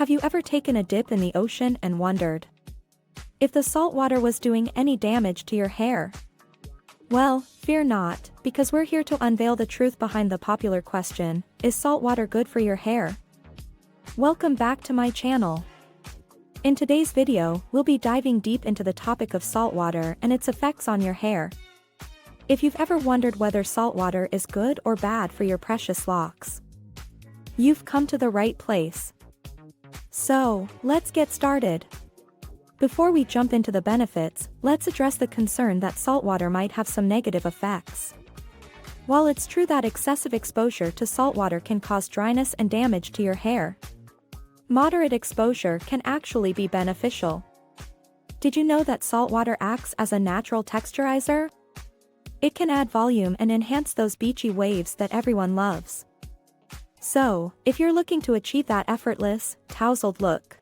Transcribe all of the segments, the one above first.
Have you ever taken a dip in the ocean and wondered if the salt water was doing any damage to your hair? Well, fear not, because we're here to unveil the truth behind the popular question, is salt water good for your hair? Welcome back to my channel. In today's video, we'll be diving deep into the topic of salt water and its effects on your hair. If you've ever wondered whether salt water is good or bad for your precious locks, you've come to the right place. So, let's get started. Before we jump into the benefits, let's address the concern that salt water might have some negative effects. While it's true that excessive exposure to salt water can cause dryness and damage to your hair, moderate exposure can actually be beneficial. Did you know that salt water acts as a natural texturizer? It can add volume and enhance those beachy waves that everyone loves. So, if you're looking to achieve that effortless, tousled look,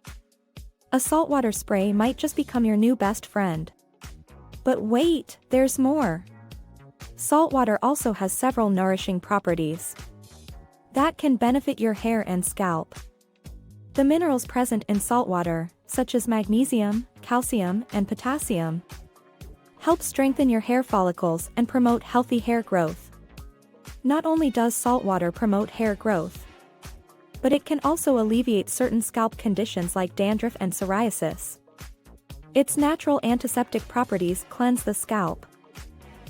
a saltwater spray might just become your new best friend. But wait, there's more. Salt water also has several nourishing properties that can benefit your hair and scalp. The minerals present in salt water, such as magnesium, calcium, and potassium, help strengthen your hair follicles and promote healthy hair growth. Not only does salt water promote hair growth, but it can also alleviate certain scalp conditions like dandruff and psoriasis. Its natural antiseptic properties cleanse the scalp,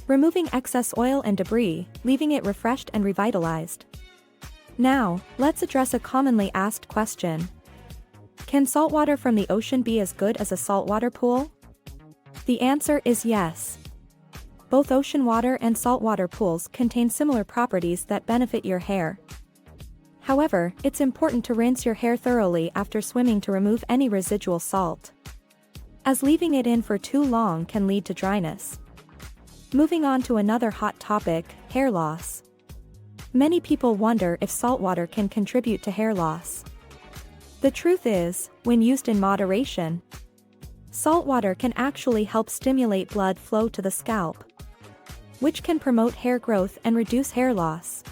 removing excess oil and debris, leaving it refreshed and revitalized. Now, let's address a commonly asked question. Can saltwater from the ocean be as good as a saltwater pool? The answer is yes. Both ocean water and saltwater pools contain similar properties that benefit your hair. However, it's important to rinse your hair thoroughly after swimming to remove any residual salt, as leaving it in for too long can lead to dryness. Moving on to another hot topic, hair loss. Many people wonder if saltwater can contribute to hair loss. The truth is, when used in moderation, saltwater can actually help stimulate blood flow to the scalp, which can promote hair growth and reduce hair loss.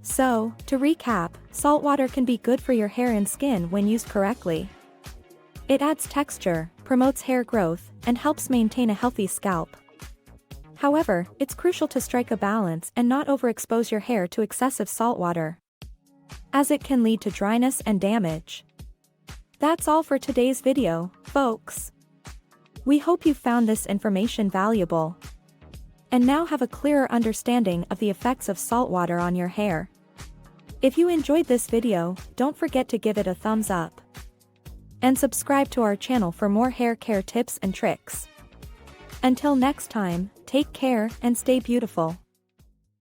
So, to recap, saltwater can be good for your hair and skin when used correctly. It adds texture, promotes hair growth, and helps maintain a healthy scalp. However, it's crucial to strike a balance and not overexpose your hair to excessive saltwater, as it can lead to dryness and damage. That's all for today's video, folks. We hope you found this information valuable and now have a clearer understanding of the effects of saltwater on your hair. If you enjoyed this video, don't forget to give it a thumbs up and subscribe to our channel for more hair care tips and tricks. Until next time, take care and stay beautiful.